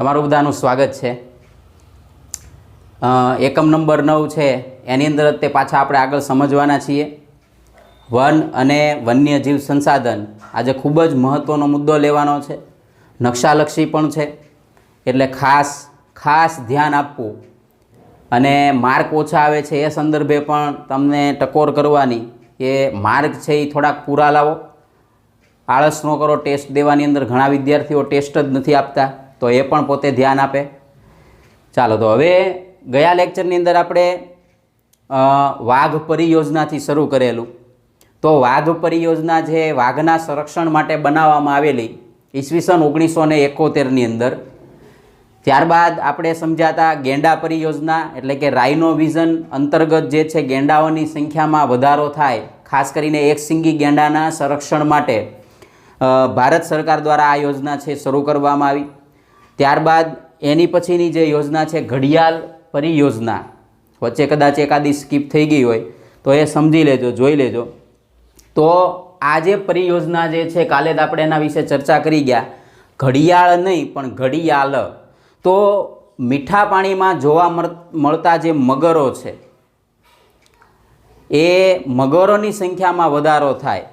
તમારું બધાનું સ્વાગત છે। એકમ નંબર 9 છે એની અંદર તે પાછા આપણે આગળ સમજવાના છીએ। વન અને વન્યજીવ સંસાધન આજે ખૂબ જ મહત્ત્વનો મુદ્દો લેવાનો છે, નકશાલક્ષી પણ છે, એટલે ખાસ ધ્યાન આપવું અને માર્ક ઓછા આવે છે એ સંદર્ભે પણ તમને ટકોર કરવાની કે માર્ક છે એ થોડાક પૂરા લાવો। આળસ ન કરો ટેસ્ટ દેવાની અંદર, ઘણા વિદ્યાર્થીઓ ટેસ્ટ જ નથી આપતા, તો એ પણ પોતે ધ્યાન આપે। ચાલો, તો હવે ગયા લેક્ચરની અંદર આપણે વાઘ પરિયોજનાથી શરૂ કરેલું। તો વાઘ પરિયોજના છે વાઘના સંરક્ષણ માટે બનાવવામાં આવેલી ઈસવીસન 1971ની અંદર। ત્યારબાદ આપણે સમજાતા ગેંડા પરિયોજના એટલે કે રાઇનો વિઝન અંતર્ગત જે છે ગેંડાઓની સંખ્યામાં વધારો થાય, ખાસ કરીને એક સિંગી ગેંડાના સંરક્ષણ માટે ભારત સરકાર દ્વારા આ યોજના છે શરૂ કરવામાં આવી। ત્યારબાદ એની પછીની જે યોજના છે ઘડિયાળ પરિયોજના, વચ્ચે કદાચ એકાદી સ્કીપ થઈ ગઈ હોય તો એ સમજી લેજો, જોઈ લેજો। તો આ જે પરિયોજના જે છે કાલે જ આપણે એના વિશે ચર્ચા કરી ગયા। ઘડિયાળ નહીં પણ ઘડિયાળ, તો મીઠા પાણીમાં જોવા મળતા જે મગરો છે એ મગરોની સંખ્યામાં વધારો થાય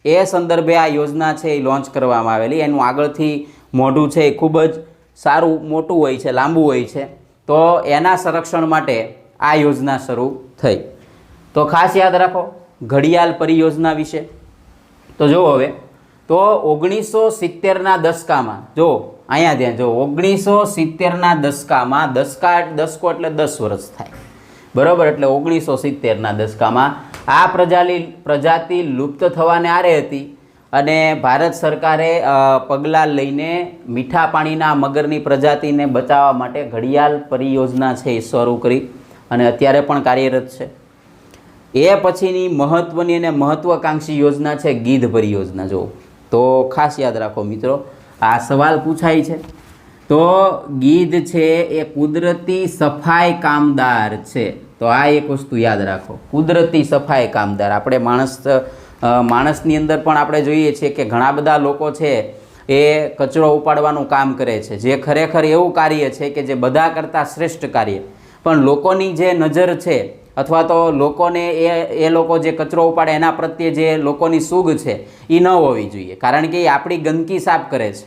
એ સંદર્ભે આ યોજના છે એ લોન્ચ કરવામાં આવેલી। એનું આગળથી મોઢું છે એ ખૂબ જ સારું મોટું હોય છે, લાંબુ હોય છે, તો એના સંરક્ષણ માટે આ યોજના શરૂ થઈ। તો ખાસ યાદ રાખો ઘડિયાળ પરિયોજના વિશે। તો જુઓ હવે, તો 1970ના દશકામાં, જો અહીંયા ધ્યાન, જો 1970ના દશકામાં, દશકો એટલે 10 વર્ષ થાય, બરાબર, એટલે 1970ના દશકામાં આ પ્રજાતિ લુપ્ત થવાને આરે હતી અને ભારત સરકારે પગલાં લઈને મીઠા પાણીના મગરની પ્રજાતિને બચાવવા માટે ઘડિયાળ પરિયોજના છે એ શરૂ કરી અને અત્યારે પણ કાર્યરત છે। એ પછીની મહત્ત્વની અને મહત્વાકાંક્ષી યોજના છે ગીધ પરિયોજના। જો તો ખાસ યાદ રાખો મિત્રો, આ સવાલ પૂછાય છે। તો ગીધ છે એ કુદરતી સફાઈ કામદાર છે, તો આ એક વસ્તુ યાદ રાખો, કુદરતી સફાઈ કામદાર। આપણે માણસની અંદર પણ આપણે જોઈએ છીએ કે ઘણા બધા લોકો છે એ કચરો ઉપાડવાનું કામ કરે છે, જે ખરેખર એવું કાર્ય છે કે જે બધા કરતાં શ્રેષ્ઠ કાર્ય, પણ લોકોની જે નજર છે અથવા તો લોકોને એ લોકો જે કચરો ઉપાડે એના પ્રત્યે જે લોકોની સૂગ છે એ ન હોવી જોઈએ, કારણ કે એ આપણી ગંદકી સાફ કરે છે,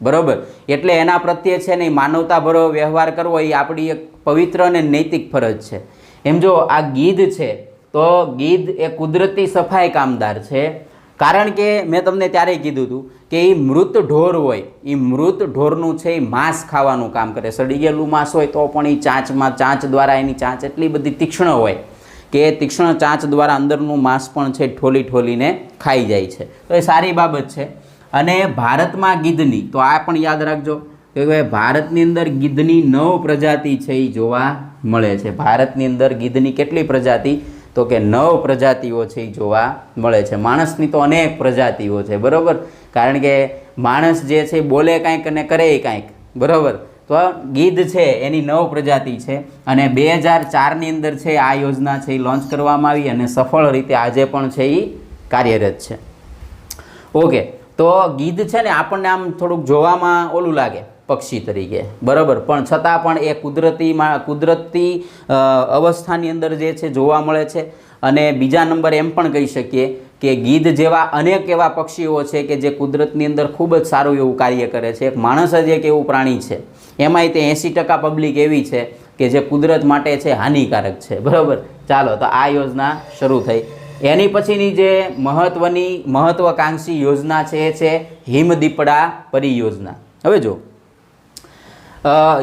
બરાબર, એટલે એના પ્રત્યે છે ને માનવતાભરો વ્યવહાર કરવો એ આપણી એક પવિત્ર અને નૈતિક ફરજ છે। એમ જો આ ગીધ છે, તો ગીધ એ કુદરતી સફાઈ કામદાર છે, કારણ કે મેં તમને ત્યારે કીધું હતું કે એ મૃત ઢોર હોય, એ મૃત ઢોરનું છે એ માંસ ખાવાનું કામ કરે। સડી ગયેલું માંસ હોય તો પણ એ ચાંચ દ્વારા, એની ચાંચ એટલી બધી તીક્ષ્ણ હોય કે તીક્ષ્ણ ચાંચ દ્વારા અંદરનું માંસ પણ છે ઠોલીને ખાઈ જાય છે, તો એ સારી બાબત છે। અને ભારતમાં ગીધની, તો આ પણ યાદ રાખજો કે ભારતની અંદર ગીધની 9 પ્રજાતિ છે એ જોવા મળે છે। ભારતની અંદર ગીધની કેટલી પ્રજાતિ? તો કે 9 પ્રજાતિઓ છે એ જોવા મળે છે। માણસની તો અનેક પ્રજાતિઓ છે, બરાબર, કારણ કે માણસ જે છે બોલે કાંઈક અને કરે કાંઈક, બરાબર, તો ગીધ છે એની 9 પ્રજાતિ છે અને 2004ની અંદર છે આ યોજના છે એ લોન્ચ કરવામાં આવી અને સફળ રીતે આજે પણ છે એ કાર્યરત છે। ઓકે, તો ગીધ છે ને આપણને આમ થોડુંક જોવામાં ઓલું લાગે પક્ષી તરીકે, બરાબર, પણ છતાં પણ એ કુદરતી અવસ્થાની અંદર જે છે જોવા મળે છે। અને બીજા નંબર એમ પણ કહી શકીએ કે ગીધ જેવા અનેક એવા પક્ષીઓ છે કે જે કુદરતની અંદર ખૂબ જ સારું એવું કાર્ય કરે છે। એક માણસ જ એક એવું પ્રાણી છે, એમાંય તે 80% પબ્લિક એવી છે કે જે કુદરત માટે છે હાનિકારક છે, બરાબર। ચાલો, તો આ યોજના શરૂ થઈ। એની પછીની જે મહત્વાકાંક્ષી યોજના છે એ છે હિમદીપડા પરિયોજના। હવે જો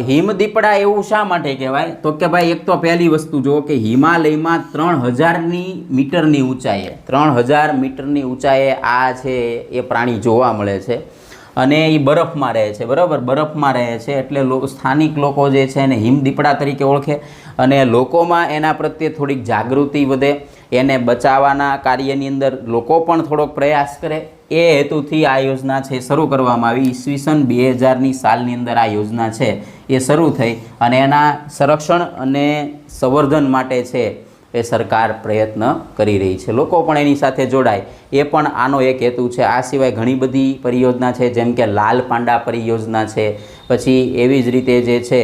હિમદીપડા એવું શા માટે કહેવાય? તો કે ભાઈ એક તો પહેલી વસ્તુ જુઓ કે હિમાલયમાં 3000 મીટરની ઊંચાઈએ, 3000 મીટરની ઊંચાઈએ આ છે એ પ્રાણી જોવા મળે છે અને એ બરફમાં રહે છે, બરાબર, બરફમાં રહે છે, એટલે સ્થાનિક લોકો જે છે એને હિમદીપડા તરીકે ઓળખે અને લોકોમાં એના પ્રત્યે થોડીક જાગૃતિ વધે, એને બચાવવાના કાર્યની અંદર લોકો પણ થોડોક પ્રયાસ કરે, એ હેતુથી આ યોજના છે શરૂ કરવામાં આવી। ઈસવીસન 2000ની સાલની અંદર આ યોજના છે એ શરૂ થઈ અને એના સંરક્ષણ અને સંવર્ધન માટે છે એ સરકાર પ્રયત્ન કરી રહી છે. લોકો પણ એની સાથે જોડાય એ પણ આનો એક હેતુ છે. આ સિવાય ઘણી બધી પરિયોજના છે, જેમ કે લાલ પાંડા પરિયોજના છે, પછી એવી જ રીતે જે છે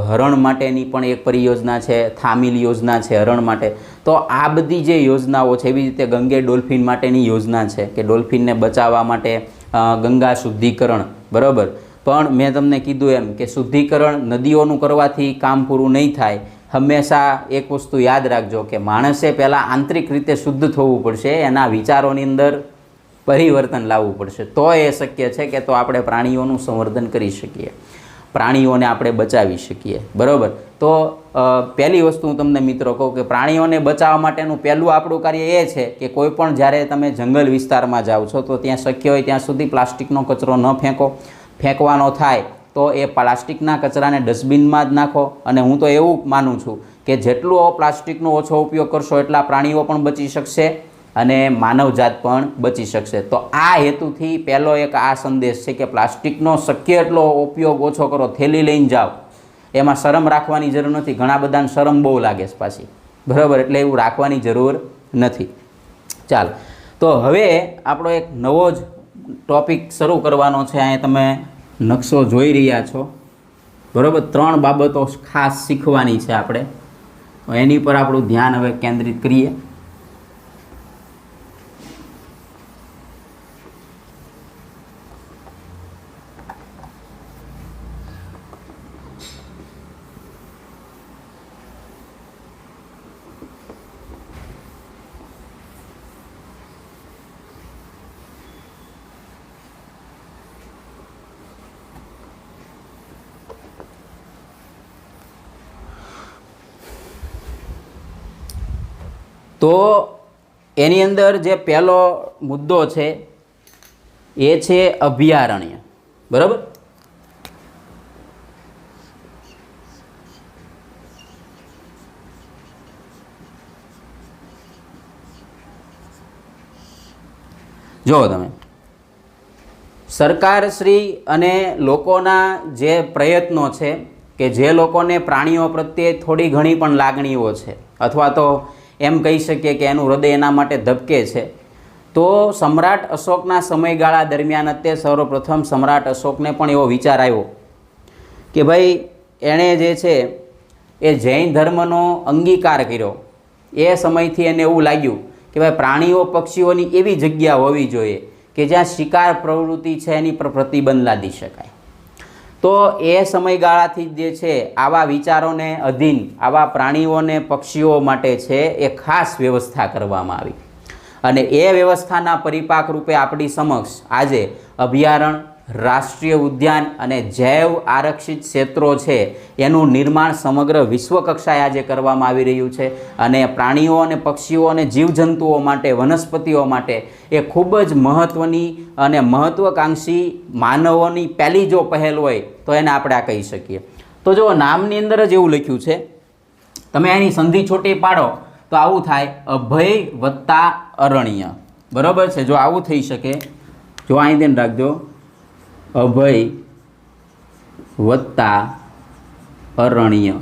હરણ માટેની પણ એક પરિયોજના છે, થામીલ યોજના છે હરણ માટે. તો આ બધી જે યોજનાઓ છે, એવી રીતે ગંગે ડોલ્ફિન માટેની યોજના છે કે ડોલ્ફિનને બચાવવા માટે ગંગા શુદ્ધિકરણ, બરાબર. પણ મેં તમને કીધું એમ કે શુદ્ધિકરણ નદીઓનું કરવાથી કામ પૂરું નહીં થાય. હંમેશા એક વસ્તુ યાદ રાખજો કે માણસે પહેલાં આંતરિક રીતે શુદ્ધ થવું પડશે, એના વિચારોની અંદર પરિવર્તન લાવવું પડશે, તો એ શક્ય છે કે તો આપણે પ્રાણીઓનું સંવર્ધન કરી શકીએ, પ્રાણીઓને આપણે બચાવી શકીએ, બરાબર. તો પહેલી વસ્તુ હું તમને મિત્રો કહું કે પ્રાણીઓને બચાવવા માટેનું પહેલું આપણું કાર્ય એ છે કે કોઈ પણ જ્યારે તમે જંગલ વિસ્તારમાં જાઓ છો તો ત્યાં શક્ય હોય ત્યાં સુધી પ્લાસ્ટિકનો કચરો ન ફેંકો. ફેંકવાનો થાય તો એ પ્લાસ્ટિકના કચરાને ડસ્ટબિનમાં જ નાખો. અને હું તો એવું માનું છું કે જેટલો પ્લાસ્ટિકનો ઓછો ઉપયોગ કરશો એટલા પ્રાણીઓ પણ બચી શકશે અને માનવજાત પણ બચી શકશે. તો આ હેતુથી પહેલો એક આ સંદેશ છે કે પ્લાસ્ટિકનો શક્ય એટલો ઉપયોગ ઓછો કરો. થેલી લઈને જાઓ, એમાં શરમ રાખવાની જરૂર નથી. ઘણા બધાને શરમ બહુ લાગે છે પાછી, બરાબર, એટલે એવું રાખવાની જરૂર નથી. ચાલો, તો હવે આપણો એક નવો જ ટૉપિક શરૂ કરવાનો છે. અહીંયા તમે નકશો જોઈ રહ્યા છો, બરાબર. 3 બાબતો ખાસ શીખવાની છે આપણે, એની પર આપણું ધ્યાન હવે કેન્દ્રિત કરીએ. તો એની અંદર જે પહેલો મુદ્દો છે એ છે અભયારણ્ય, બરાબર. જુઓ તમે, સરકારશ્રી અને લોકોના જે પ્રયત્નો છે કે જે લોકોને પ્રાણીઓ પ્રત્યે થોડી ઘણી પણ લાગણીઓ છે, અથવા તો એમ કહી શકીએ કે એનું હૃદય એના માટે ધબકે છે, તો સમ્રાટ અશોકના સમયગાળા દરમિયાન તે સર્વપ્રથમ સમ્રાટ અશોકને પણ એવો વિચાર આવ્યો કે ભાઈ એણે જે છે એ જૈન ધર્મનો અંગીકાર કર્યો. એ સમયથી એને એવું લાગ્યું કે ભાઈ પ્રાણીઓ પક્ષીઓની એવી જગ્યા હોવી જોઈએ કે જ્યાં શિકાર પ્રવૃત્તિ છે એની પર પ્રતિબંધ લાદી શકાય. તો એ સમયગાળાથી જે છે આવા વિચારોને અધીન આવા પ્રાણીઓને પક્ષીઓ માટે છે એ ખાસ વ્યવસ્થા કરવામાં આવી. અને એ વ્યવસ્થાના પરિપાક રૂપે આપણી સમક્ષ આજે અભયારણ્ય, રાષ્ટ્રીય ઉદ્યાન અને જૈવ આરક્ષિત ક્ષેત્રો છે એનું નિર્માણ સમગ્ર વિશ્વ કક્ષાએ આજે કરવામાં આવી રહ્યું છે. અને પ્રાણીઓ અને પક્ષીઓ અને જીવજંતુઓ માટે, વનસ્પતિઓ માટે એ ખૂબ જ મહત્ત્વની અને મહત્ત્વાકાંક્ષી માનવોની પહેલી જો પહેલ હોય તો એને આપણે આ કહી શકીએ. તો જો નામની અંદર જ એવું લખ્યું છે, તમે એની સંધિ છોટી પાડો તો આવું થાય અભય વત્તા અરણ્ય, બરાબર છે. જો આવું થઈ શકે, જો અહીં ધ્યાન રાખજો, અભય વત્તા અરણ્ય.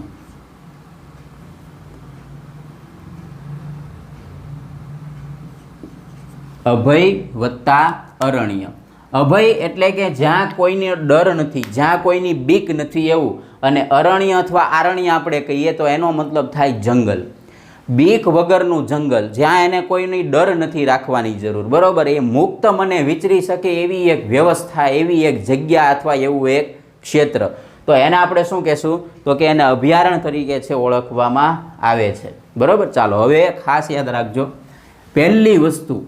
અભય વત્તા અરણ્ય. અભય એટલે કે જ્યાં કોઈને ડર નથી, જ્યાં કોઈની બીક નથી એવું. અને અરણ્ય અથવા આરણ્ય આપણે કહીએ તો એનો મતલબ થાય જંગલ, બીક વગરનું જંગલ, જ્યાં એને કોઈની ડર નથી રાખવાની જરૂર, બરાબર. એ મુક્ત મને વિચરી શકે એવી એક વ્યવસ્થા, એવી એક જગ્યા અથવા એવું એક ક્ષેત્ર. તો એને આપણે શું કહેશું? તો કે એને અભયારણ્ય તરીકે છે ઓળખવામાં આવે છે, બરાબર. ચાલો હવે ખાસ યાદ રાખજો, પહેલી વસ્તુ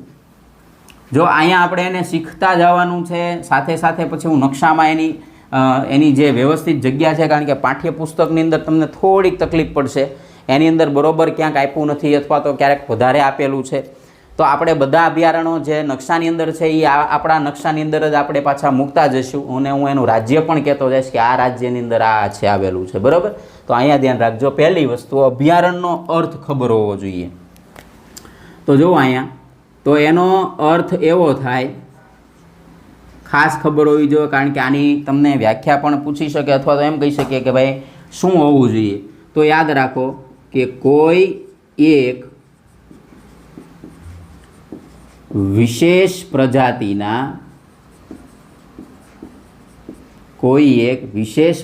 જો અહીંયા આપણે એને શીખતા જવાનું છે, સાથે સાથે પછી હું નકશામાં એની જે વ્યવસ્થિત જગ્યા છે, કારણ કે પાઠ્યપુસ્તકની અંદર તમને થોડીક તકલીફ પડશે, એની અંદર બરોબર ક્યાંક આપ્યું નથી અથવા તો ક્યારેક વધારે આપેલું છે. તો આપણે બધા અભયારણ્યો જે નકશાની અંદર છે એ આપણા નકશાની અંદર જ આપણે પાછા મૂકતા જઈશું. અને હું એનું રાજ્ય પણ કહેતો જઈશ કે આ રાજ્યની અંદર આ છે આવેલું છે, બરાબર. તો અહીંયા ધ્યાન રાખજો, પહેલી વસ્તુ અભયારણ્યનો અર્થ ખબર હોવો જોઈએ. તો જો અહીંયા, તો એનો અર્થ એવો થાય, ખાસ ખબર હોવી જોઈએ, કારણ કે આની તમને વ્યાખ્યા પણ પૂછી શકે અથવા તો એમ કહી શકીએ કે ભાઈ શું હોવું જોઈએ. તો યાદ રાખો કે કોઈ એક વિશેષ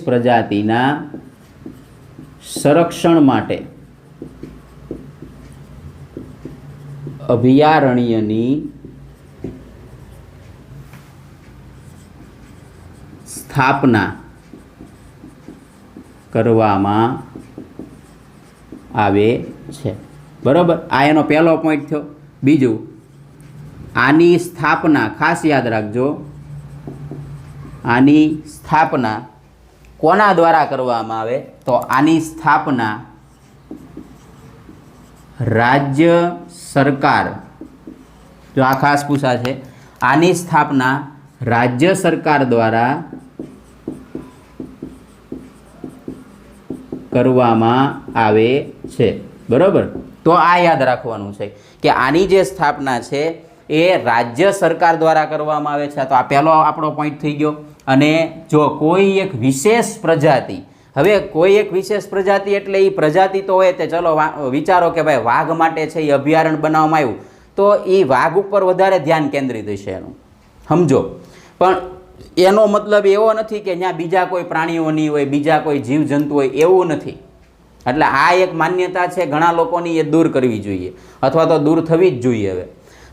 પ્રજાતિના સંરક્ષણ માટે અભયારણ્યની સ્થાપના કરવામાં આવે છે। બરાબર, આ એનો પહેલો પોઈન્ટ થયો। બીજું, આની સ્થાપના ખાસ યાદ રાખજો, આની સ્થાપના કોના દ્વારા કરવામાં આવે? તો આની સ્થાપના રાજ્ય સરકાર, જો આ ખાસ પૂછા છે, આની સ્થાપના રાજ્ય સરકાર દ્વારા કરવામાં આવે છે। બરાબર, તો આ યાદ રાખવાનું છે કે આની જે સ્થાપના છે એ રાજ્ય સરકાર દ્વારા કરવામાં આવે છે। તો આ પહેલો આપણો પોઈન્ટ થઈ ગયો। અને જો કોઈ એક વિશેષ પ્રજાતિ, હવે કોઈ એક વિશેષ પ્રજાતિ એટલે એ પ્રજાતિ તો હોય તે, ચલો વિચારો કે ભાઈ વાઘ માટે છે એ અભયારણ્ય બનાવવામાં આવ્યું તો એ વાઘ ઉપર વધારે ધ્યાન કેન્દ્રિત હશે એનું, સમજો। પણ એનો મતલબ એવો નથી કે ત્યાં બીજા કોઈ પ્રાણીઓ નહીં હોય, બીજા કોઈ જીવજંતુ હોય, એવું નથી। એટલે આ એક માન્યતા છે ઘણા લોકોની, એ દૂર કરવી જોઈએ અથવા તો દૂર થવી જ જોઈએ। હવે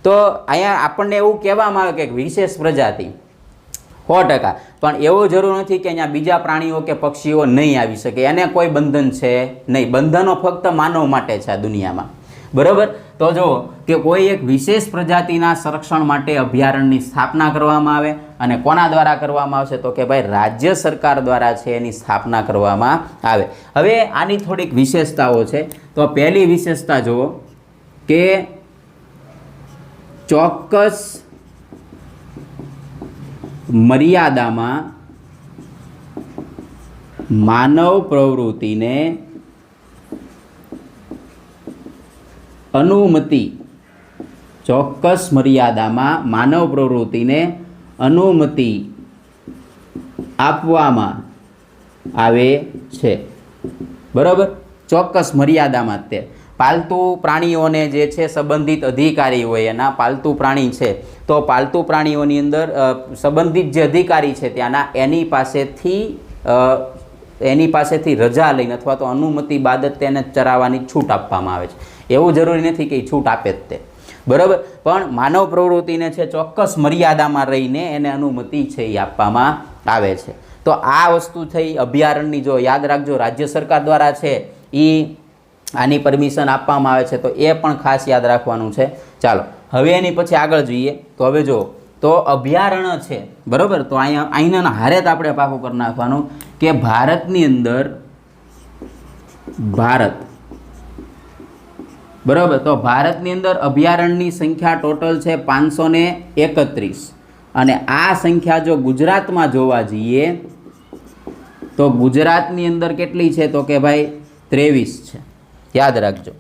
તો અહીંયા આપણને એવું કહેવામાં આવે કે વિશેષ પ્રજાતિ 100%, પણ એવું જરૂર નથી કે અહીંયા બીજા પ્રાણીઓ કે પક્ષીઓ નહીં આવી શકે, એને કોઈ બંધન છે નહીં। બંધનો ફક્ત માનવ માટે છે આ દુનિયામાં। બરાબર, તો જો કે કોઈ એક વિશેષ પ્રજાતિના સંરક્ષણ માટે અભયારણ્યની સ્થાપના કરવામાં આવે, અને કોના દ્વારા કરવામાં આવશે? તો કે ભાઈ રાજ્ય સરકાર દ્વારા છે એની સ્થાપના કરવામાં આવે। હવે આની થોડીક વિશેષતાઓ છે। તો પહેલી વિશેષતા જુઓ કે ચોક્કસ મર્યાદામાં માનવ પ્રવૃત્તિને અનુમતિ, ચોક્કસ મર્યાદામાં માનવ પ્રવૃત્તિને અનુમતિ આપવામાં આવે છે। બરાબર, ચોક્કસ મર્યાદામાં તે પાલતુ પ્રાણીઓને જે છે સંબંધિત અધિકારી હોય, એના પાલતુ પ્રાણી છે તો પાલતુ પ્રાણીઓની અંદર સંબંધિત જે અધિકારી છે ત્યાંના એની પાસેથી રજા લઈને અથવા તો અનુમતિ બાદ જ તેને ચરાવવાની છૂટ આપવામાં આવે છે। એવું જરૂરી નથી કે એ છૂટ આપે જ તે, બરાબર, પણ માનવ પ્રવૃત્તિને છે ચોક્કસ મર્યાદામાં રહીને એને અનુમતિ છે એ આપવામાં આવે છે। તો આ વસ્તુ થઈ અભયારણ્યની। જો યાદ રાખજો રાજ્ય સરકાર દ્વારા છે એ આની પરમિશન આપવામાં આવે છે, તો એ પણ ખાસ યાદ રાખવાનું છે। ચાલો હવે એની પછી આગળ જોઈએ। તો હવે જો તો અભયારણ્ય છે, બરાબર, તો અહીંના હારે જ આપણે પાકું કરી નાખવાનું કે ભારતની અંદર બરાબર, તો ભારતની અંદર અભયારણ્યની સંખ્યા ટોટલ છે 531, અને આ સંખ્યા જો ગુજરાતમાં જોવા જઈએ તો ગુજરાતની અંદર કેટલી છે? તો કે ભાઈ 23 છે, યાદ રાખજો।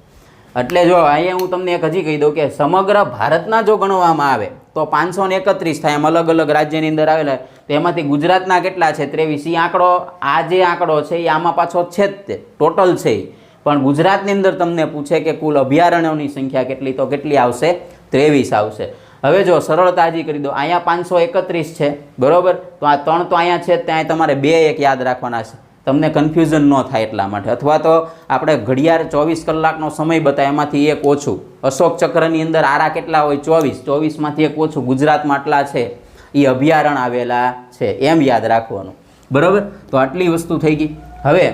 એટલે જો અહીંયા હું તમને એક હજી કહી દઉં કે સમગ્ર ભારતના જો ગણવામાં આવે તો 531 થાય, એમ અલગ અલગ રાજ્યની અંદર આવેલા, તેમાંથી ગુજરાતના કેટલા છે? 23। એ આંકડો, આ જે આંકડો છે એ આમાં પાછો છે જ તે ટોટલ છે, પણ ગુજરાતની અંદર તમને પૂછે કે કુલ અભયારણ્યોની સંખ્યા કેટલી, તો કેટલી આવશે? 23 આવશે। હવે જો સરળતા હજી કરી દો, અહીંયા 531 છે, બરાબર, તો આ 3 તો અહીંયા છે, ત્યાં તમારે 2 1 યાદ રાખવાના છે, તમને કન્ફ્યુઝન ન થાય એટલા માટે। અથવા તો આપણે ઘડિયાળ 24 કલાકનો સમય બતાવે, એમાંથી એક ઓછું, અશોક ચક્રની અંદર આરા કેટલા હોય? 24માંથી એક ઓછું, ગુજરાતમાં આટલા છે, એ અભયારણ્ય આવેલા છે, એમ યાદ રાખવાનું, બરાબર। તો આટલી વસ્તુ થઈ ગઈ। હવે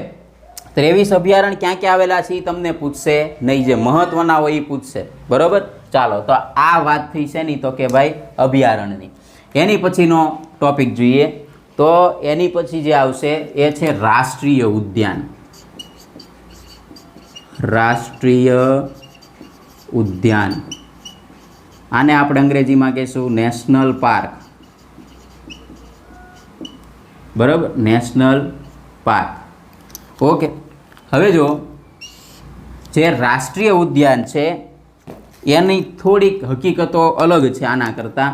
23 અભયારણ્ય ક્યાં ક્યાં આવેલા છે એ તમને પૂછશે નહીં, જે મહત્વના હોય એ પૂછશે, બરાબર। ચાલો તો આ વાત થઈ છે નહીં, તો કે ભાઈ અભયારણ્યની। એની પછીનો ટોપિક જોઈએ, તો એની પછી જે આવશે એ છે રાષ્ટ્રીય ઉદ્યાન। રાષ્ટ્રીય ઉદ્યાન, આને આપણે અંગ્રેજીમાં કહીશું નેશનલ પાર્ક, બરાબર, નેશનલ પાર્ક, ઓકે। હવે જો જે રાષ્ટ્રીય ઉદ્યાન છે એની થોડીક હકીકતો અલગ છે આના કરતાં,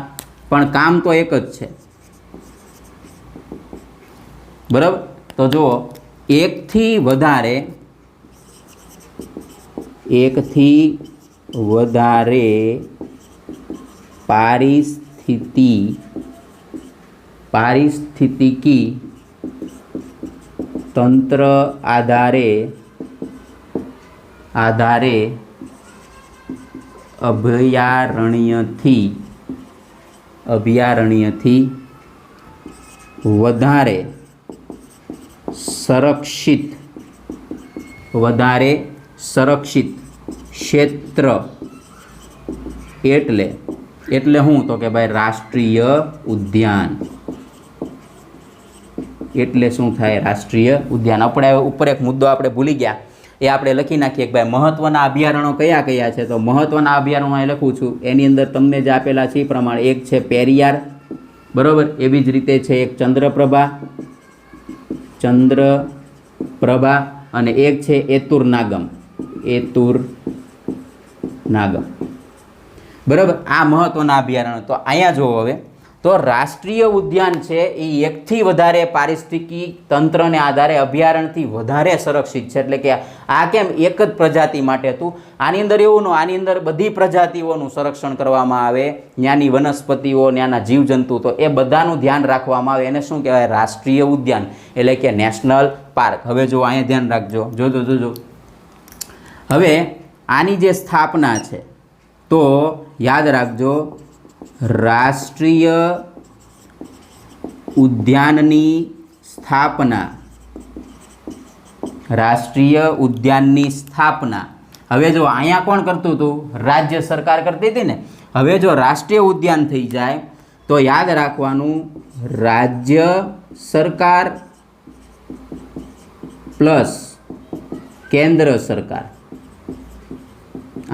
પણ કામ તો એક જ છે, બરાબર। તો જુઓ, એકથી વધારે એકથી વધારે પારિસ્થિતિકી તંત્ર આધારે અભયારણ્યથી વધારે સંરક્ષિત ક્ષેત્ર એટલે શું તો કે ભાઈ રાષ્ટ્રીય ઉદ્યાન. એટલે શું થાય? રાષ્ટ્રીય ઉદ્યાન. આપણે ઉપર એક મુદ્દો આપણે ભૂલી ગયા, એ આપણે લખી નાખીએ કે ભાઈ મહત્વના અભયારણ્યો કયા કયા છે. તો મહત્વના અભયારણ્યો અહીં લખું છું. એની અંદર તમને જે આપેલા છે એ પ્રમાણે એક છે પેરિયાર, બરાબર. એવી જ રીતે છે એક ચંદ્રપ્રભા, અને એક છે એતુરનાગમ, બરાબર. આ મહત્વના અભયારણ્ય. તો અહીંયા જુઓ હવે, તો રાષ્ટ્રીય ઉદ્યાન છે એ એકથી વધારે પારિસ્થિતિકી તંત્રને આધારે અભયારણ્યથી વધારે સુરક્ષિત છે. એટલે કે આ કેમ એક જ પ્રજાતિ માટે હતું. આની અંદર એવું ન, આની અંદર બધી પ્રજાતિઓનું સંરક્ષણ કરવામાં આવે, ત્યાંની વનસ્પતિઓ, ત્યાંના જીવજંતુ, તો એ બધાનું ધ્યાન રાખવામાં આવે. એને શું કહેવાય? રાષ્ટ્રીય ઉદ્યાન, એટલે કે નેશનલ પાર્ક. હવે જો અહીંયા ધ્યાન રાખજો, જોજો. હવે આની જે સ્થાપના છે, તો યાદ રાખજો, રાષ્ટ્રીય ઉદ્યાનની સ્થાપના. હવે જો અહીંયા કોણ કરતું હતું? રાજ્ય સરકાર કરતી હતી ને. હવે જો રાષ્ટ્રીય ઉદ્યાન થઈ જાય તો યાદ રાખવાનું, રાજ્ય સરકાર પ્લસ કેન્દ્ર સરકાર.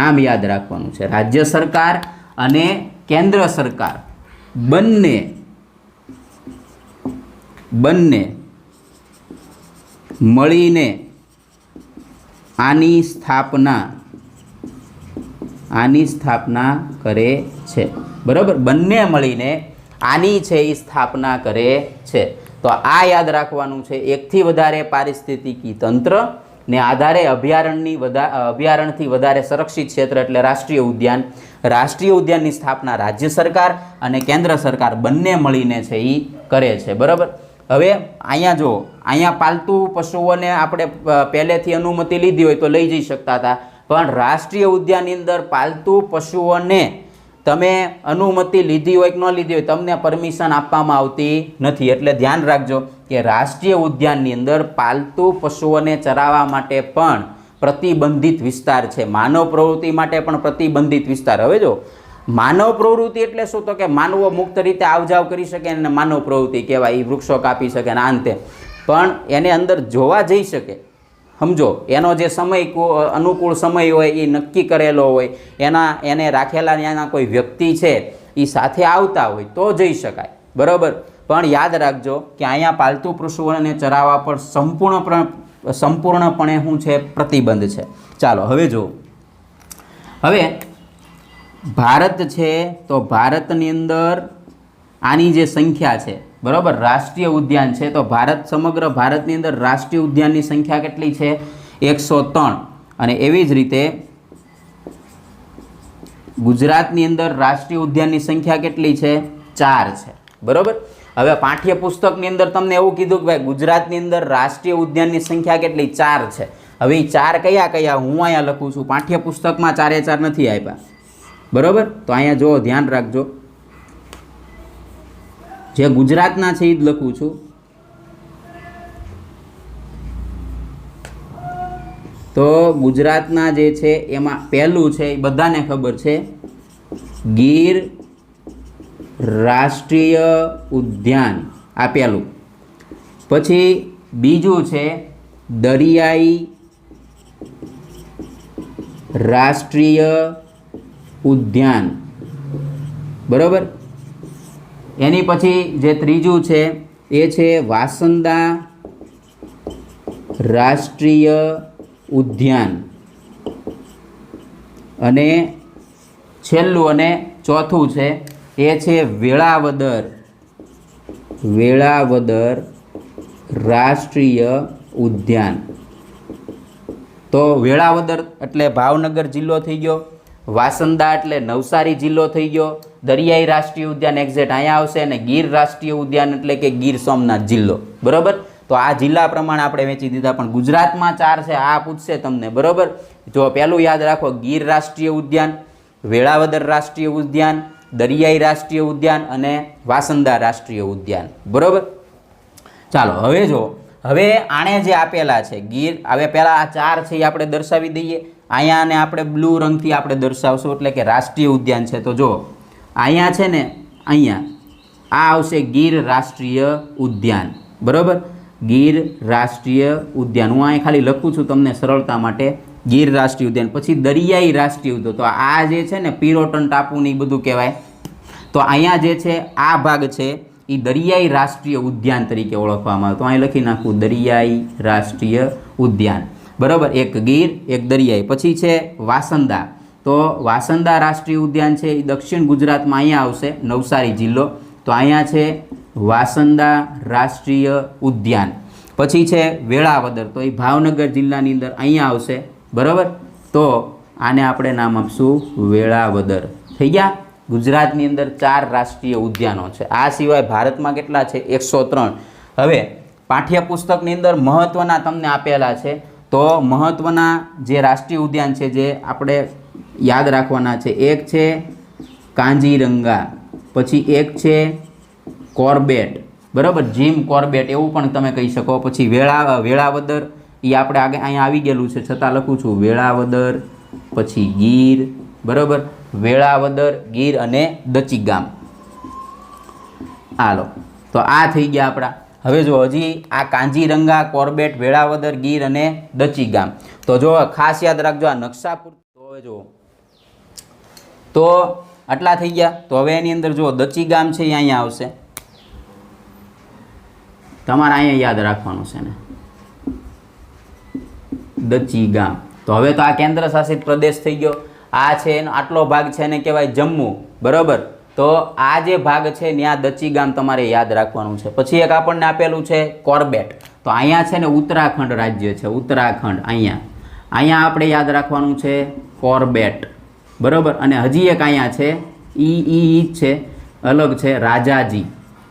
આમ યાદ રાખવાનું છે. રાજ્ય સરકાર અને કેન્દ્ર સરકાર બંને મળીને આની સ્થાપના કરે છે, બરાબર. બંને મળીને આની છે એ સ્થાપના કરે છે. તો આ યાદ રાખવાનું છે. એકથી વધારે પારિસ્થિતિકી તંત્ર ને આધારે અભયારણ્યથી વધારે સુરક્ષિત ક્ષેત્ર એટલે રાષ્ટ્રીય ઉદ્યાન. રાષ્ટ્રીય ઉદ્યાનની સ્થાપના રાજ્ય સરકાર અને કેન્દ્ર સરકાર બંને મળીને છે એ કરે છે, બરાબર. હવે અહીંયા જો, અહીંયા પાલતુ પશુઓને આપણે પહેલેથી અનુમતિ લીધી હોય તો લઈ જઈ શકતા હતા, પણ રાષ્ટ્રીય ઉદ્યાનની અંદર પાલતુ પશુઓને તમે અનુમતિ લીધી હોય કે ન લીધી હોય, તમને પરમિશન આપવામાં આવતી નથી. એટલે ધ્યાન રાખજો કે રાષ્ટ્રીય ઉદ્યાનની અંદર પાલતુ પશુઓને ચરાવવા માટે પણ પ્રતિબંધિત વિસ્તાર છે. માનવ પ્રવૃત્તિ માટે પણ પ્રતિબંધિત વિસ્તાર. હવે જો માનવ પ્રવૃત્તિ એટલે શું? તો કે માનવો મુક્ત રીતે આવજાવ કરી શકે અને માનવ પ્રવૃત્તિ કહેવાય. એ વૃક્ષો કાપી શકે ને અંતે પણ એને અંદર જોવા જઈ શકે. સમજો, એનો જે સમય અનુકૂળ સમય હોય એ નક્કી કરેલો હોય, એને રાખેલા ત્યાંના કોઈ વ્યક્તિ છે એ સાથે આવતા હોય તો જઈ શકાય, બરાબર. પણ યાદ રાખજો કે અહીંયા પાલતુ પશુઓને ચરાવવા પર સંપૂર્ણપણે શું છે? પ્રતિબંધ છે. ચાલો હવે જો, હવે ભારત છે તો ભારતની અંદર આની જે સંખ્યા છે, બરાબર, રાષ્ટ્રીય ઉદ્યાન છે તો સમગ્ર ભારતની અંદર રાષ્ટ્રીય ઉદ્યાનની સંખ્યા કેટલી છે? 103. અને એવી જ રીતે ગુજરાતની અંદર રાષ્ટ્રીય ઉદ્યાનની સંખ્યા કેટલી છે? 4 છે, બરાબર. હવે પાઠ્યપુસ્તકની અંદર તમને એવું કીધું કે ભાઈ ગુજરાતની અંદર રાષ્ટ્રીય ઉદ્યાનની સંખ્યા કેટલી? 4 છે. હવે એ 4 કયા કયા હું અહીંયા લખું છું, પાઠ્યપુસ્તકમાં 4 નથી આપ્યા, બરાબર. તો અહીંયા જો ધ્યાન રાખજો, જે ગુજરાતના છે એ જ લખું છું. તો ગુજરાતના જે છે એમાં પહેલું છે એ બધાને ખબર છે, ગીર રાષ્ટ્રીય ઉદ્યાન, આ પહેલું. પછી બીજું છે દરિયાઈ રાષ્ટ્રીય ઉદ્યાન, બરાબર. એની પછી જે ત્રીજું છે એ છે વાસંદા રાષ્ટ્રીય ઉદ્યાન, અને છેલ્લું અને ચોથું છે એ છે વેળાવદર રાષ્ટ્રીય ઉદ્યાન. તો વેળાવદર એટલે ભાવનગર જિલ્લો થઈ ગયો, વાસંદા એટલે નવસારી જિલ્લો થઈ ગયો, દરિયાઈ રાષ્ટ્રીય ઉદ્યાન એક્ઝેક્ટ અહીંયા આવશે, અને ગીર રાષ્ટ્રીય ઉદ્યાન એટલે કે ગીર સોમનાથ જિલ્લો. બરોબર, તો આ જિલ્લા પ્રમાણે આપણે વેચી દીધા. પણ ગુજરાતમાં 4 છે, આ પૂછશે તમને. બરોબર, જો પહેલું યાદ રાખો, ગીર રાષ્ટ્રીય ઉદ્યાન, વેળાવદર રાષ્ટ્રીય ઉદ્યાન, દરિયાઈ રાષ્ટ્રીય ઉદ્યાન અને વાસંદા રાષ્ટ્રીય ઉદ્યાન. બરોબર, ચાલો હવે જો, હવે આણે જે આપેલા છે ગીર, હવે પહેલાં આ 4 છે એ આપણે દર્શાવી દઈએ. અહીંયા ને આપણે બ્લુ રંગથી આપણે દર્શાવશું, એટલે કે રાષ્ટ્રીય ઉદ્યાન છે. તો જો અહીંયા છે ને, અહીંયા આ આવશે ગીર રાષ્ટ્રીય ઉદ્યાન. બરાબર, ગીર રાષ્ટ્રીય ઉદ્યાન. હું અહીં ખાલી લખું છું તમને સરળતા માટે, ગીર રાષ્ટ્રીય ઉદ્યાન. પછી દરિયાઈ રાષ્ટ્રીય ઉદ્યાન, તો આ જે છે ને પિરોટન ટાપુ ને એ બધું કહેવાય. તો અહીંયા જે છે આ ભાગ છે એ દરિયાઈ રાષ્ટ્રીય ઉદ્યાન તરીકે ઓળખવામાં આવે. તો અહીં લખી નાખું દરિયાઈ રાષ્ટ્રીય ઉદ્યાન. બરાબર, એક ગીર એક દરિયાઈ. પછી છે વાસંદા, તો વાસંદા રાષ્ટ્રીય ઉદ્યાન છે એ દક્ષિણ ગુજરાતમાં અહીંયા આવશે, નવસારી જિલ્લો. તો અહીંયા છે વાસંદા રાષ્ટ્રીય ઉદ્યાન. પછી છે વેળાવદર, તો એ ભાવનગર જિલ્લાની અંદર અહીંયા આવશે. બરાબર, તો આને આપણે નામ આપશું વેળાવદર. થઈ ગયા. ગુજરાતની અંદર 4 રાષ્ટ્રીય ઉદ્યાનો છે. આ સિવાય ભારતમાં કેટલા છે? 103. હવે પાઠ્યપુસ્તકની અંદર મહત્ત્વના તમને આપેલા છે. તો મહત્ત્વના જે રાષ્ટ્રીય ઉદ્યાન છે જે આપણે યાદ રાખવાના છે, એક છે કાંજીરંગા, પછી એક છે કોર્બેટ. બરાબર, જીમ કોર્બેટ એવું પણ તમે કહી શકો. પછી વેળાવદર, એ આપણે અહીંયા આવી ગયેલું છે છતાં લખું છું વેળાવદર. પછી ગીર, બરાબર, વેળાવદર, ગીર અને દચીગામ. હાલો, તો આ થઈ ગયા આપણા. હવે જો હજી આ કાંજીરંગા, કોર્બેટ, વેળાવદર, ગીર અને દચીગામ. તો જો ખાસ યાદ રાખજો આ નકશા પૂરતું. તો હવે જો, તો આટલા થઈ ગયા. તો હવે એની અંદર જો દચીગામ છે એ અહીંયા આવશે, તમારે અહીંયા યાદ રાખવાનું છે ને, દચીગામ. તો હવે તો આ કેન્દ્ર શાસિત પ્રદેશ થઈ ગયો. આ છે એનો આટલો ભાગ છે એને કહેવાય જમ્મુ. બરાબર, તો આ જે ભાગ છે ત્યાં દચીગામ તમારે યાદ રાખવાનું છે. પછી એક આપણને આપેલું છે કોર્બેટ, તો અહીંયા છે ને ઉત્તરાખંડ રાજ્ય છે, ઉત્તરાખંડ. અહીંયા આપણે યાદ રાખવાનું છે કોર્બેટ. બરાબર, અને હજી એક અહીંયા છે ઈ છે, અલગ છે રાજાજી.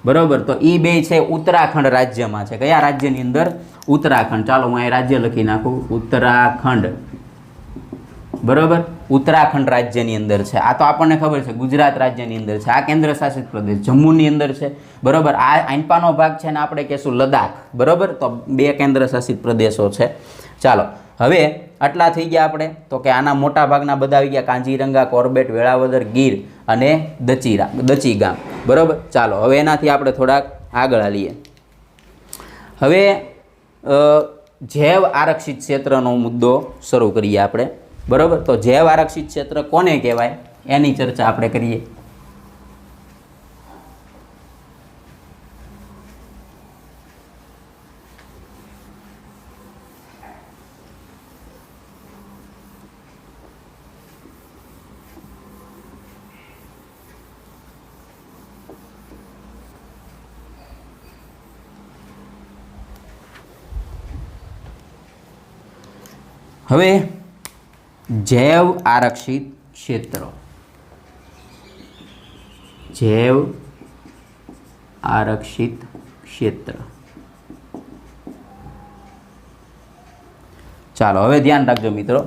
બરાબર, તો એ બે છે ઉત્તરાખંડ રાજ્યમાં છે. કયા રાજ્યની અંદર? ઉત્તરાખંડ. ચાલો હું અહીં રાજ્ય લખી નાખું, ઉત્તરાખંડ. બરાબર, ઉત્તરાખંડ રાજ્યની અંદર છે. આ તો આપણને ખબર છે ગુજરાત રાજ્યની અંદર છે. આ કેન્દ્ર શાસિત પ્રદેશ જમ્મુની અંદર છે. બરાબર, આ આઈનપાનો ભાગ છે ને આપણે કહેશું લદ્દાખ. બરાબર, તો 2 કેન્દ્ર શાસિત પ્રદેશો છે. ચાલો, હવે આટલા થઈ ગયા આપણે. તો કે આના મોટા ભાગના બધા આવી ગયા, કાંજીરંગા, કોર્બેટ, વેળાવદર, ગીર અને દચીગામ. બરાબર, ચાલો હવે એનાથી આપણે થોડાક આગળ હાલીએ. હવે જૈવ આરક્ષિત ક્ષેત્રનો મુદ્દો શરૂ કરીએ આપણે. બરાબર, તો જૈવ આરક્ષિત ક્ષેત્ર કોને કહેવાય એની ચર્ચા આપણે કરીએ. હવે જૈવ આરક્ષિત ક્ષેત્ર, જૈવ આરક્ષિત ક્ષેત્ર. ચાલો હવે ધ્યાન રાખજો મિત્રો.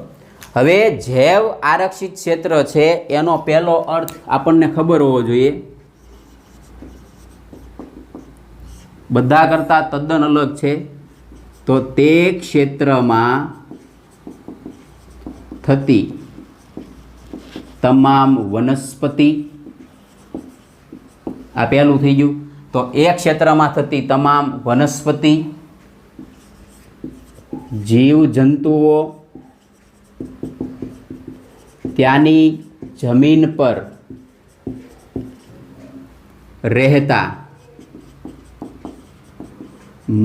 હવે જૈવ આરક્ષિત ક્ષેત્ર છે એનો પહેલો અર્થ આપણને ખબર હોવો જોઈએ. બધા કરતાં તદ્દન અલગ છે. તો તે ક્ષેત્રમાં થતી તમામ વનસ્પતિ, આ પહેલું થઈ ગયું. તો એ ક્ષેત્રમાં થતી તમામ વનસ્પતિ, જીવજંતુઓ, ત્યાંની જમીન પર રહેતા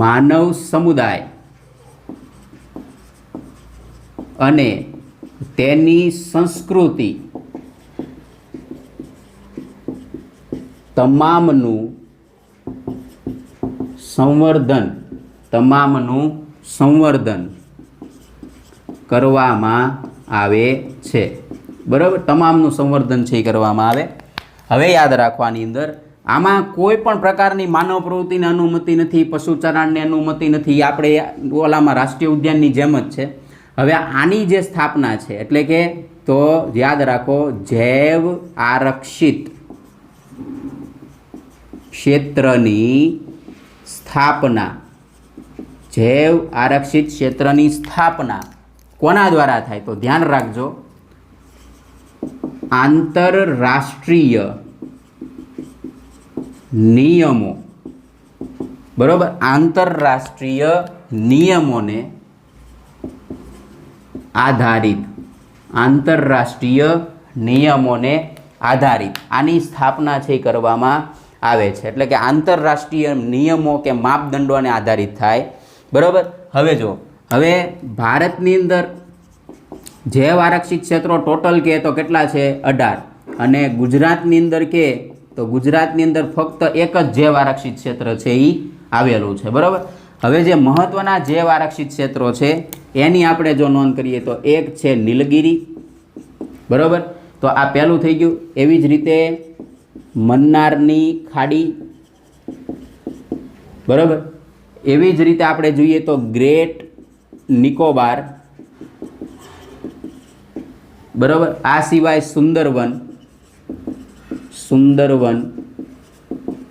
માનવ સમુદાય અને તેની સંસ્કૃતિ તમામનું સંવર્ધન કરવામાં આવે છે, બરાબર. તમામનું સંવર્ધન છે એ કરવામાં આવે. હવે યાદ રાખવાની અંદર આમાં કોઈ પણ પ્રકારની માનવ પ્રવૃત્તિની અનુમતિ નથી, પશુચરણની અનુમતિ નથી. આપણે ઓલામાં રાષ્ટ્રીય ઉદ્યાનની જેમ જ છે. હવે આની જે સ્થાપના છે એટલે કે તો યાદ રાખો, જૈવ આરક્ષિત ક્ષેત્રની સ્થાપના, જૈવ આરક્ષિત ક્ષેત્રની સ્થાપના કોના દ્વારા થાય? તો ધ્યાન રાખજો, આંતરરાષ્ટ્રીય નિયમો, બરોબર, આંતરરાષ્ટ્રીય નિયમોને આધારિત, આંતરરાષ્ટ્રીય નિયમોને આધારિત આની સ્થાપના છે કરવામાં આવે છે. એટલે કે આંતરરાષ્ટ્રીય નિયમો કે માપદંડોને આધારિત થાય, બરોબર. હવે જો, હવે ભારતની અંદર જૈવ આરક્ષિત ક્ષેત્રો ટોટલ કે તો કેટલા છે? 18. અને ગુજરાતની અંદર કે તો ગુજરાતની અંદર ફક્ત એક જ જૈવ આરક્ષિત ક્ષેત્ર છે એ આવેલું છે, બરાબર. હવે જે મહત્વના જૈવ આરક્ષિત ક્ષેત્રો છે એની આપણે જો નોંધ કરીએ તો એક છે નીલગિરી, બરાબર. તો આ પહેલું થઈ ગયું. એવી જ રીતે મન્નારની ખાડી, બરાબર. એવી જ રીતે આપણે જોઈએ તો ગ્રેટ નિકોબાર, બરાબર. આ સિવાય સુંદરવન, સુંદરવન,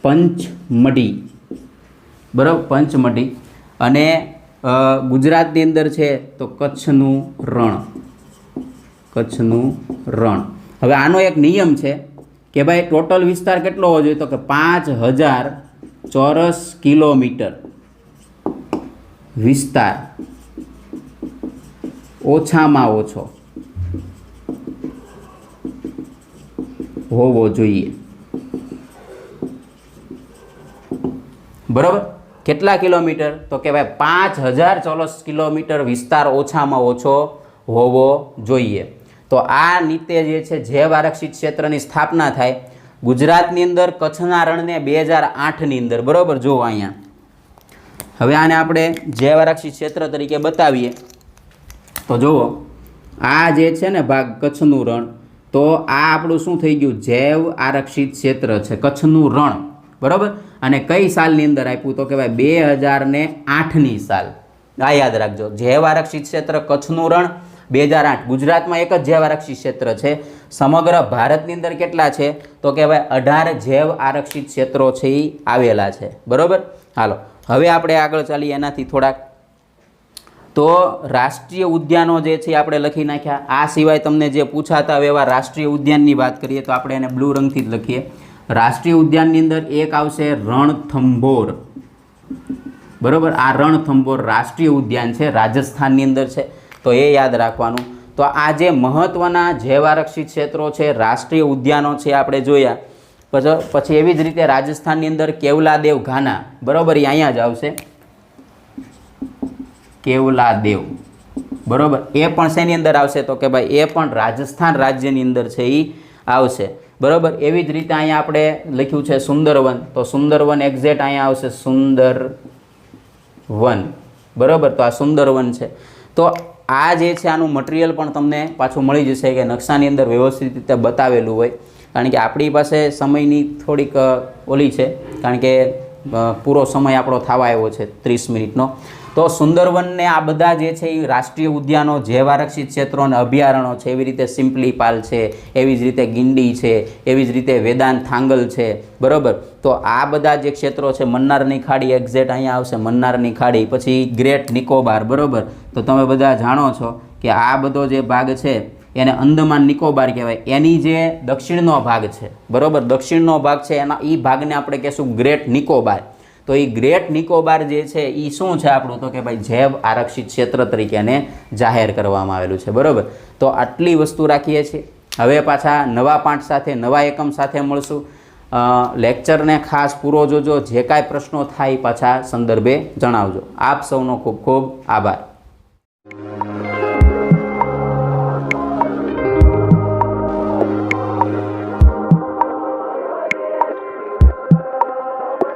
પંચમઢી, બરાબર, પંચમઢી. અને ગુજરાતની અંદર છે તો કચ્છનું રણ, કચ્છનું રણ. હવે આનો એક નિયમ છે કે ભાઈ ટોટલ વિસ્તાર કેટલો હોવો જોઈએ? તો કે 5000 ચોરસ કિલોમીટર વિસ્તાર ઓછામાં ઓછો હોવો જોઈએ, બરાબર. કેટલા કિલોમીટર? તો કે ભાઈ 5000 ચોરસ કિલોમીટર વિસ્તાર ઓછામાં ઓછો હોવો જોઈએ. તો આ રીતે જે છે જૈવ આરક્ષિત ક્ષેત્રની સ્થાપના થાય ગુજરાતની અંદર કચ્છના રણને 2008ની અંદર, બરાબર. જુઓ અહીંયા, હવે આને આપણે જૈવ આરક્ષિત ક્ષેત્ર તરીકે બતાવીએ તો જુઓ, આ જે છે ને ભાગ કચ્છનું રણ, તો આ આપણું શું થઈ ગયું? જૈવ આરક્ષિત ક્ષેત્ર છે કચ્છનું રણ, બરાબર. અને કઈ સાલની અંદર આપ્યું? તો કે ભાઈ 2008ની સાલ. આ યાદ રાખજો, જૈવ આરક્ષિત ક્ષેત્ર કચ્છનું રણ 2008. ગુજરાતમાં એક જ જૈવ આરક્ષિત ક્ષેત્ર છે. સમગ્ર ભારતની અંદર કેટલા છે? તો કે ભાઈ 18 જૈવ આરક્ષિત ક્ષેત્રો છે એ આવેલા છે, બરાબર. હાલો, હવે આપણે આગળ ચાલીએ એનાથી થોડાક. તો રાષ્ટ્રીય ઉદ્યાનો જે છે આપણે લખી નાખ્યા. આ સિવાય તમને જે પૂછાતા એવા રાષ્ટ્રીય ઉદ્યાનની વાત કરીએ તો આપણે એને બ્લુ રંગથી જ લખીએ. રાષ્ટ્રીય ઉદ્યાનની અંદર એક આવશે રણથંભોર, બરાબર. આ રણથંભોર રાષ્ટ્રીય ઉદ્યાન છે, રાજસ્થાનની અંદર છે, તો એ યાદ રાખવાનું. તો આ જે મહત્વના જૈવ આરક્ષિત ક્ષેત્રો છે, રાષ્ટ્રીય ઉદ્યાનો છે, આપણે જોયા. પછી એવી જ રીતે રાજસ્થાનની અંદર કેવલાદેવ ઘાના, બરાબર, એ અહીંયા જ આવશે, કેવલાદેવ, બરાબર. એ પણ શેની અંદર આવશે? તો કે ભાઈ એ પણ રાજસ્થાન રાજ્યની અંદર છે એ આવશે, બરાબર. એવી જ રીતે અહીંયા આપણે લખ્યું છે સુંદરવન, તો સુંદરવન એક્ઝેક્ટ અહીંયા આવશે સુંદરવન, બરાબર. તો આ સુંદરવન છે. તો આ જે છે આનું મટીરિયલ પણ તમને પાછું મળી જશે કે નકશાની અંદર વ્યવસ્થિત રીતે બતાવેલું હોય, કારણ કે આપણી પાસે સમયની થોડીક ઓલી છે, કારણ કે પૂરો સમય આપણો થવા આવ્યો છે 30 મિનિટનો. તો સુંદરવનને આ બધા જે છે એ રાષ્ટ્રીય ઉદ્યાનો, જૈવ આરક્ષિત ક્ષેત્રો અને અભયારણ્યો છે. એવી રીતે સિમ્પલીપાલ છે, એવી જ રીતે ગિંડી છે, એવી જ રીતે વેદાંત થાંગલ છે, બરાબર. તો આ બધા જે ક્ષેત્રો છે, મન્નારની ખાડી એક્ઝેક્ટ અહીંયા આવશે, મન્નારની ખાડી. પછી ગ્રેટ નિકોબાર, બરાબર. તો તમે બધા જાણો છો કે આ બધો જે ભાગ છે એને અંદમાન નિકોબાર કહેવાય. એની જે દક્ષિણનો ભાગ છે, બરાબર, દક્ષિણનો ભાગ છે એના એ ભાગને આપણે કહેશું ગ્રેટ નિકોબાર. તો એ ગ્રેટ નિકોબાર જે છે એ શું છે આપણું? તો કે ભાઈ જૈવ આરક્ષિત ક્ષેત્ર તરીકે એને જાહેર કરવામાં આવેલું છે, બરાબર. તો આટલી વસ્તુ રાખીએ છીએ. હવે પાછા નવા પાઠ સાથે, નવા એકમ સાથે મળશું. લેક્ચરને ખાસ પૂરો જોજો. જે કાંઈ પ્રશ્નો થાય પાછા સંદર્ભે જણાવજો. આપ સૌનો ખૂબ ખૂબ આભાર.